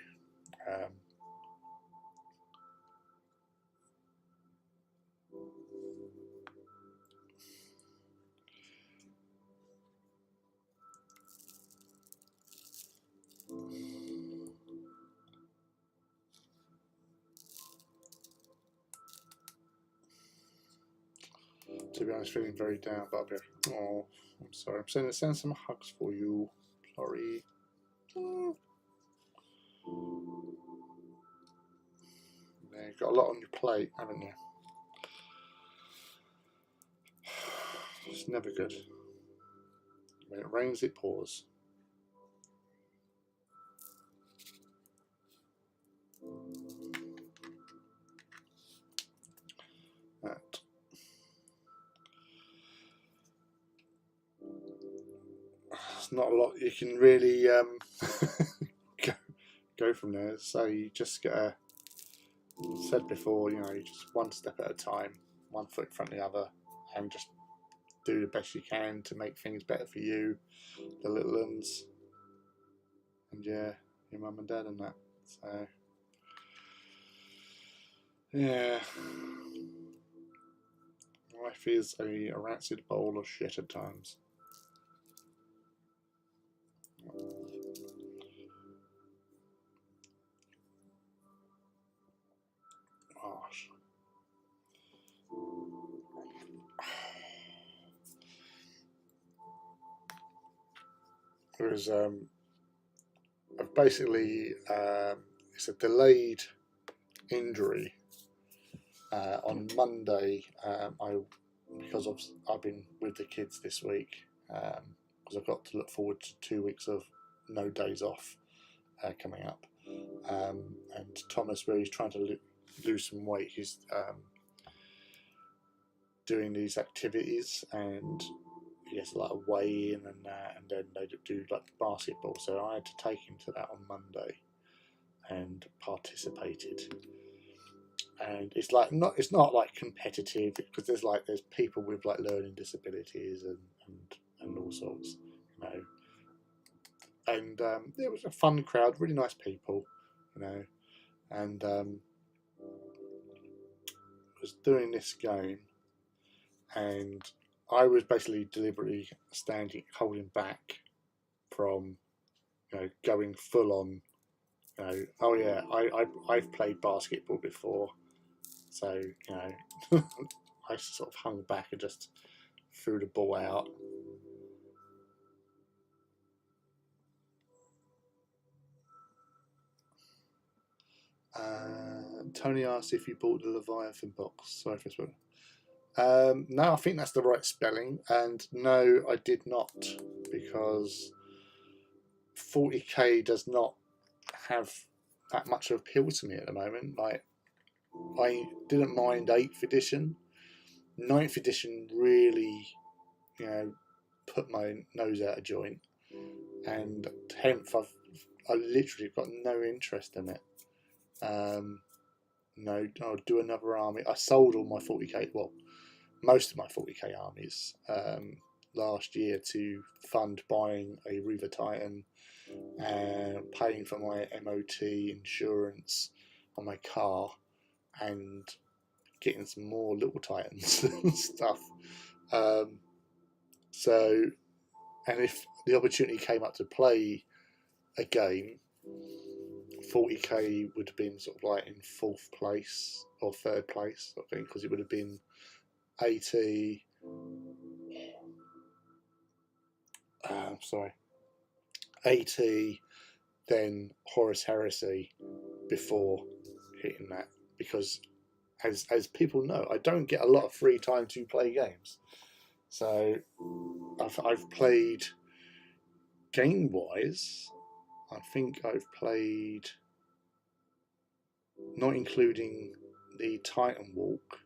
to be honest, feeling very down, but I'll be like, oh, I'm sorry. I'm sending some hugs for you. Sorry. Yeah, you've got a lot on your plate, haven't you? It's never good. When it rains, it pours. That. There's not a lot you can really go from there. So you just gotta, said before, you know, you just one step at a time, one foot in front of the other, and just do the best you can to make things better for you, the little ones, and yeah, your mum and dad and that. So yeah, life is a rancid bowl of shit at times. Gosh. There's I've basically it's a delayed injury. On Monday, because I've been with the kids this week, because I've got to look forward to 2 weeks of no days off coming up. And Thomas, where he's trying to lose some weight, he's doing these activities, and he has a lot of weigh in and that, and then they do like basketball. So I had to take him to that on Monday, and participated. And it's like it's not like competitive, because there's people with like learning disabilities and and all sorts, you know. And it was a fun crowd, really nice people, you know. And was doing this game, and I was basically deliberately holding back from, you know, going full on. You know, oh yeah, I've played basketball before, so you know, I sort of hung back and just threw the ball out. Tony asked if you bought the Leviathan box. Sorry for this. No, I think that's the right spelling, and no, I did not, because 40k does not have that much of appeal to me at the moment. Like, I didn't mind 8th edition. 9th edition really, you know, put my nose out of joint, and 10th I literally got no interest in it. No, I'll do another army. I sold all my 40k, well, most of my 40k armies last year to fund buying a Reaver Titan and paying for my MOT insurance on my car and getting some more little Titans and stuff. So, and if the opportunity came up to play a game, 40k would have been sort of like in 4th place or 3rd place, I think, because it would have been 80. 80, then Horus Heresy before hitting that, because as people know, I don't get a lot of free time to play games. So I've played, game wise, I think I've played, not including the Titan Walk,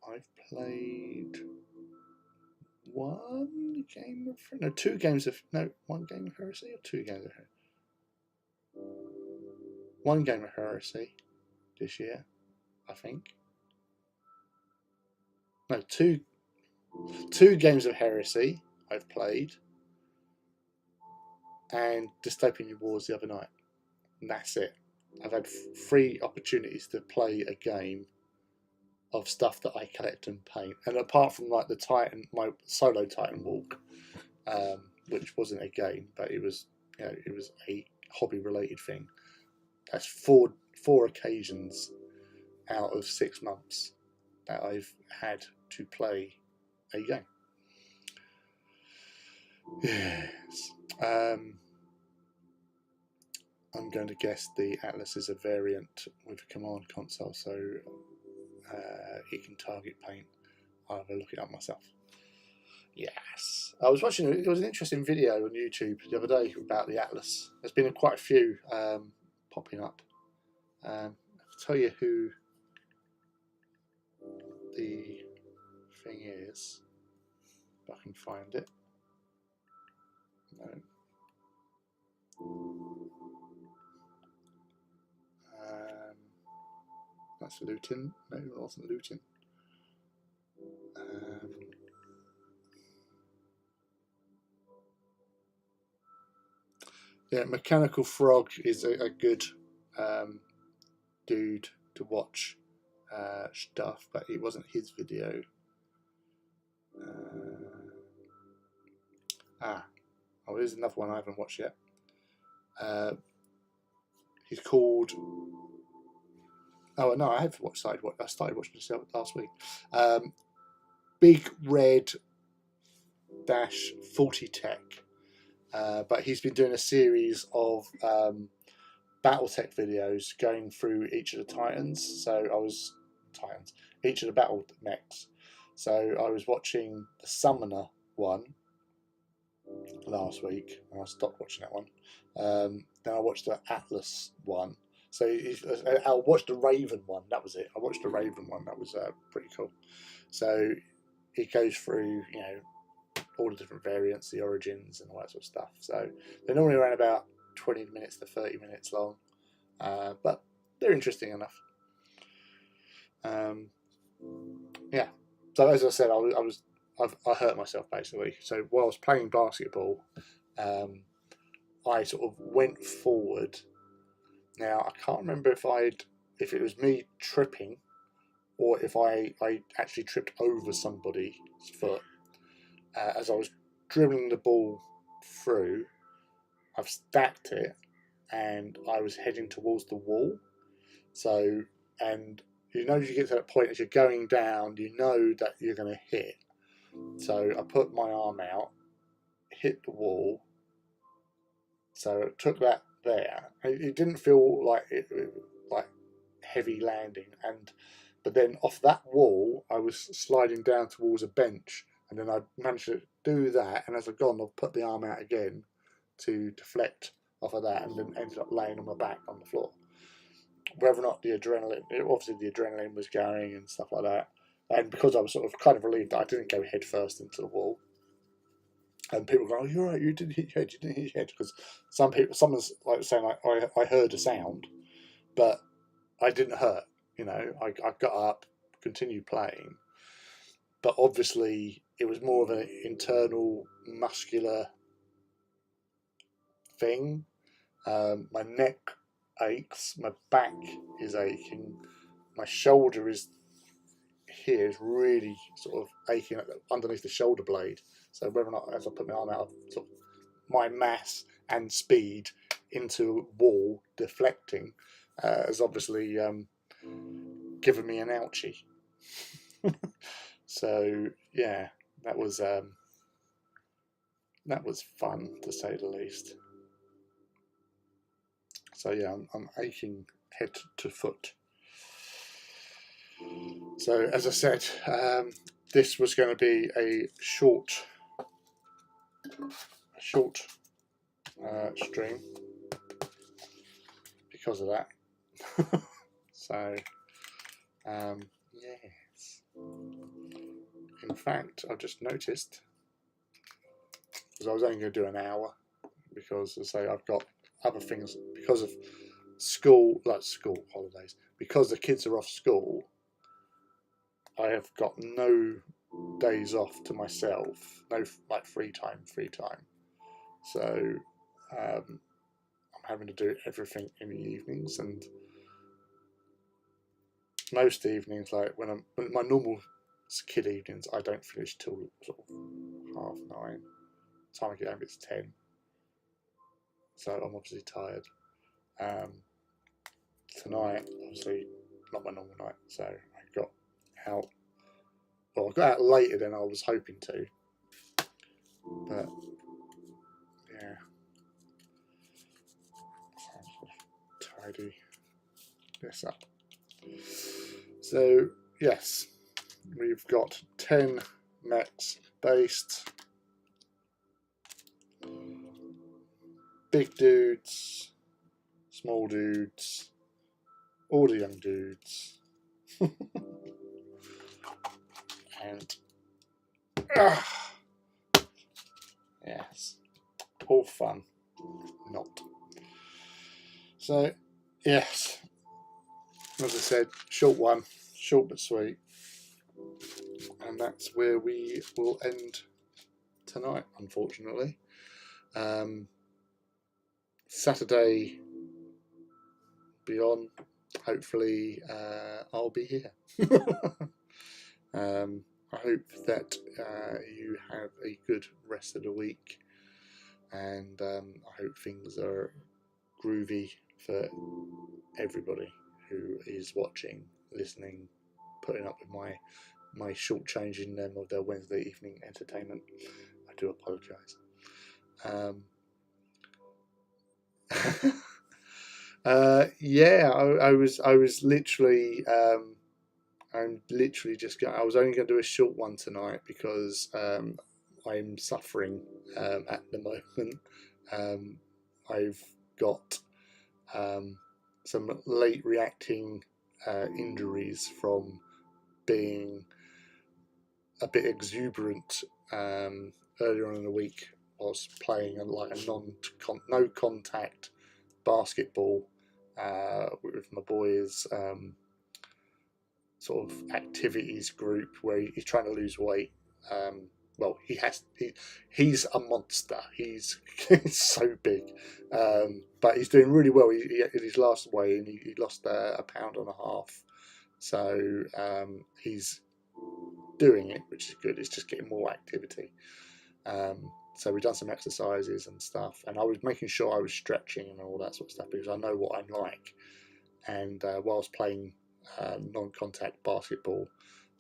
I've played one game of, no, 2 games of, no, 1 game of Heresy or 2 games of Heresy? 1 game of Heresy this year, I think. No, two games of Heresy I've played, and Dystopian Wars the other night. And that's it. I've had 3 opportunities to play a game of stuff that I collect and paint. And apart from like the Titan, my solo Titan Walk, which wasn't a game, but it was, you know, it was a hobby related thing. That's 4 occasions out of 6 months that I've had to play a game. Yes. I'm going to guess the Atlas is a variant with a command console, so it can target paint. I'll have a look it up myself. Yes. I was watching, it was an interesting video on YouTube the other day about the Atlas. There's been quite a few popping up. I'll tell you who the thing is, if I can find it. No. That's Luton. No, it wasn't Luton. Yeah, Mechanical Frog is a good dude to watch stuff, but it wasn't his video. Oh, here's another one I haven't watched yet. He's called. Oh no, I have watched. I started watching this last week. Big Red Dash 40 Tech, but he's been doing a series of BattleTech videos going through each of the Titans. So each of the battle mechs. So I was watching the Summoner one last week, and I stopped watching that one. Then I watched the Atlas one. So I watched the Raven one. That was it. I watched the Raven one. That was pretty cool. So it goes through, you know, all the different variants, the origins, and all that sort of stuff. So they're normally around about 20 minutes to 30 minutes long, but they're interesting enough. yeah. So as I said, I hurt myself basically. So while I was playing basketball, um, I sort of went forward. Now I can't remember if it was me tripping or if I actually tripped over somebody's foot as I was dribbling the ball through. I've stacked it and I was heading towards the wall. So, and you get to that point as you're going down, you know that you're going to hit. So I put my arm out, hit the wall. So it took that there. It didn't feel like heavy landing, but then off that wall, I was sliding down towards a bench, and then I managed to do that. And as I've gone, I've put the arm out again to deflect off of that, and then ended up laying on my back on the floor. Whether or not obviously the adrenaline was going and stuff like that, and because I was sort of kind of relieved that I didn't go head first into the wall. And people go, "Oh, you're right. You didn't hit your head. You didn't hit your head." Because someone's like saying, like, I heard a sound, but I didn't hurt. I got up, continued playing, but obviously it was more of an internal muscular thing. My neck aches, my back is aching, my shoulder is really sort of aching underneath the shoulder blade. So whether or not, as I put my arm out, sort of my mass and speed into wall deflecting has obviously given me an ouchie. So yeah, that was fun to say the least. So yeah, I'm aching head to foot. So as I said, this was going to be a short stream because of that. So yes. In fact, I've just noticed, because I was only going to do an hour, because as I say, I've got other things because of school holidays. Because the kids are off school, I have got no days off to myself, no like free time. So I'm having to do everything in the evenings, and most evenings, like when my normal kid evenings, I don't finish till sort of 9:30. Time I get home, it's 10. So I'm obviously tired. Tonight, obviously, not my normal night, so I got out. Well, I got out later than I was hoping to, but yeah, tidy this up. So yes, we've got 10 mechs based, big dudes, small dudes, all the young dudes, and yes, all fun, not. So yes, as I said, short but sweet, and that's where we will end tonight, unfortunately. Saturday beyond, hopefully I'll be here. I hope that you have a good rest of the week, and I hope things are groovy for everybody who is watching, listening, putting up with my shortchanging them of their Wednesday evening entertainment. I do apologise. Yeah, I was literally I was only going to do a short one tonight because I'm suffering at the moment. I've got some late reacting injuries from being a bit exuberant earlier on in the week. I was playing like a no contact basketball with my boys sort of activities group where he's trying to lose weight. Well, he's a monster. He's so big, but he's doing really well. In his last weigh-in, he lost a pound and a half. So he's doing it, which is good. It's just getting more activity. So we've done some exercises and stuff, and I was making sure I was stretching and all that sort of stuff because I know what I'm like. And whilst playing non-contact basketball,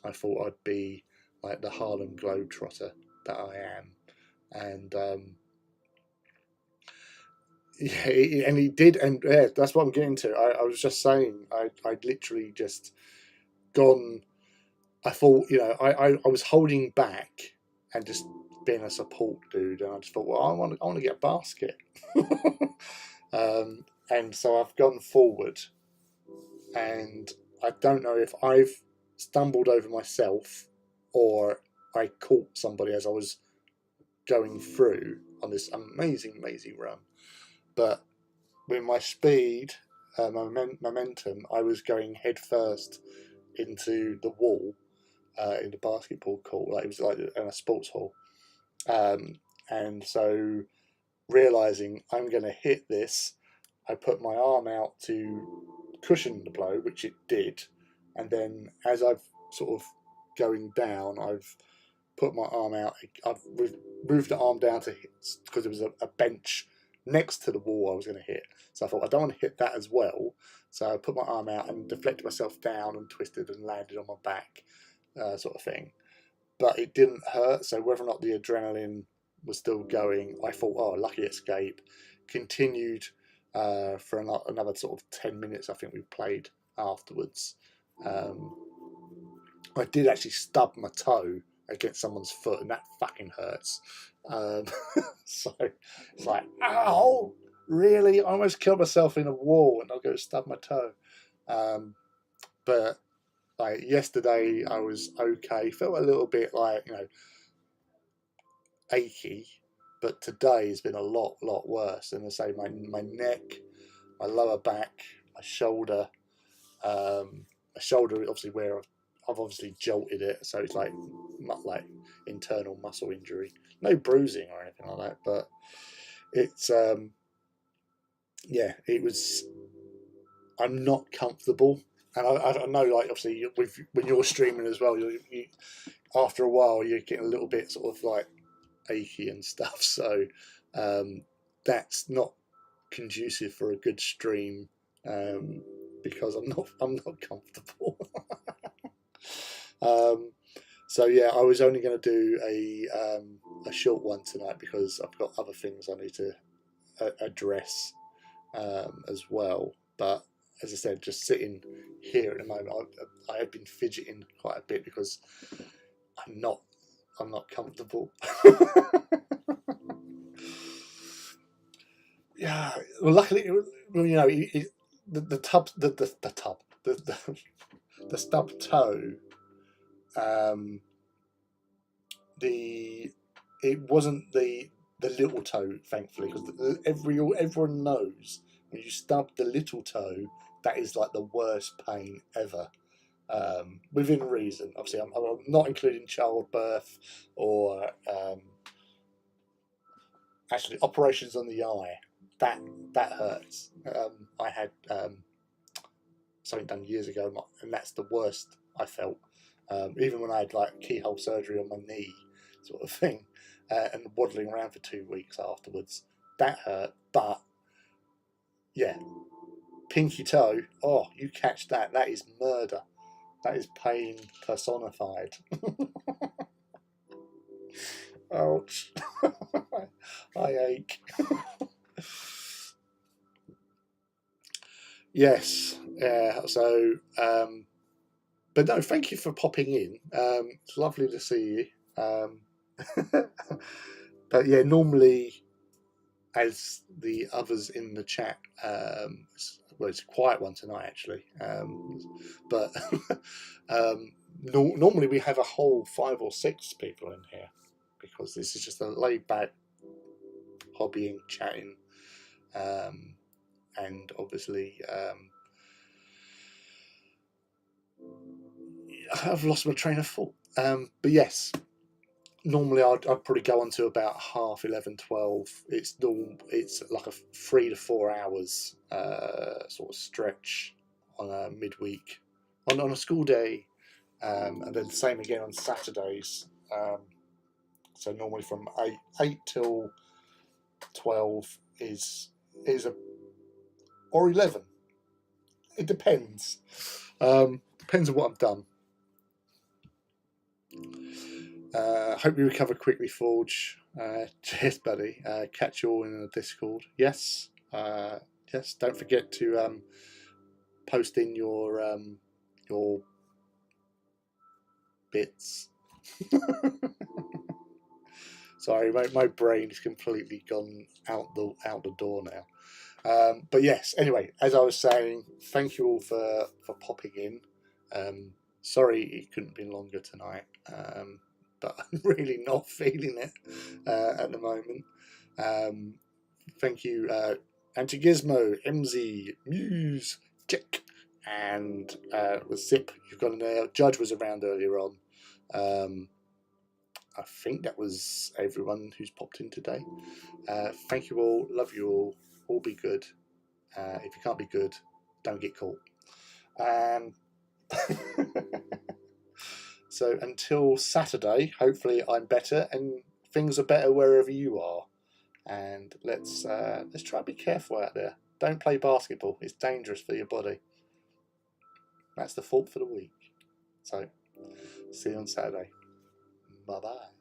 I thought I'd be like the Harlem Globetrotter that I am. And yeah, and he did, and yeah, that's what I'm getting to. I was just saying, I'd literally just gone. I thought, I was holding back and just being a support dude, and I just thought, well, I want to get a basket, and so I've gone forward, and I don't know if I've stumbled over myself or I caught somebody as I was going through on this amazing run, but with my speed, my momentum, I was going head first into the wall in the basketball court. Like it was like in a sports hall, and so realizing I'm going to hit this, I put my arm out to cushion the blow, which it did, and then as I've sort of going down, I've put my arm out. I've moved the arm down to hit because there was a bench next to the wall I was going to hit. So I thought I don't want to hit that as well. So I put my arm out and deflected myself down and twisted and landed on my back, sort of thing. But it didn't hurt. So whether or not the adrenaline was still going, I thought, oh, lucky escape. Continued for another sort of 10 minutes. I think we played afterwards. I did actually stub my toe against someone's foot, and that fucking hurts. So it's like, ow, really? I almost killed myself in a wall, and I'll go stub my toe. But like yesterday, I was okay. Felt a little bit like achy, but today has been a lot worse. And I say my neck, my lower back, my shoulder. My shoulder, obviously, where I've obviously jolted it, so it's like internal muscle injury. No bruising or anything like that, but it's yeah, it was. I'm not comfortable, and I know, like obviously, when you're streaming as well, you after a while you're getting a little bit sort of like achy and stuff. So that's not conducive for a good stream. Because I'm not comfortable. So yeah, I was only going to do a short one tonight because I've got other things I need to address as well. But as I said, just sitting here at the moment, I have been fidgeting quite a bit because I'm not comfortable. Yeah, well, luckily, the tub, the stub toe, it wasn't the little toe, thankfully, because everyone knows when you stub the little toe, that is like the worst pain ever. Within reason, obviously, I'm not including childbirth or actually operations on the eye. That hurts. I had something done years ago, and that's the worst I felt. Even when I had like keyhole surgery on my knee, sort of thing, and waddling around for 2 weeks afterwards, that hurt. But yeah, pinky toe. Oh, you catch that? That is murder. That is pain personified. Ouch! I ache. Yes. So, but no, thank you for popping in. It's lovely to see you. But yeah, normally, as the others in the chat, well, it's a quiet one tonight actually. But normally we have a whole 5 or 6 people in here because this is just a laid back hobbying, chatting, and obviously I've lost my train of thought. But yes, normally I'd probably go on to about half 11, 12. It's like a 3 to 4 hours sort of stretch on a midweek on a school day, and then the same again on Saturdays. So normally from 8 till 12 is a or 11. It depends. Depends on what I've done. Hope you recover quickly, Forge. Cheers, buddy. Catch you all in the Discord. Yes. Yes. Don't forget to post in your bits. Sorry, my brain is completely gone out the door now. But yes. Anyway, as I was saying, thank you all for popping in. Sorry it couldn't be longer tonight. But I'm really not feeling it at the moment. Thank you, Antigizmo, MZ, Muse, Chick, and with Zip. You've got in there. Judge was around earlier on. I think that was everyone who's popped in today. Thank you all. Love you all. All be good. If you can't be good, don't get caught. So until Saturday, hopefully I'm better and things are better wherever you are. And let's try and be careful out there. Don't play basketball. It's dangerous for your body. That's the thought for the week. So see you on Saturday. Bye bye.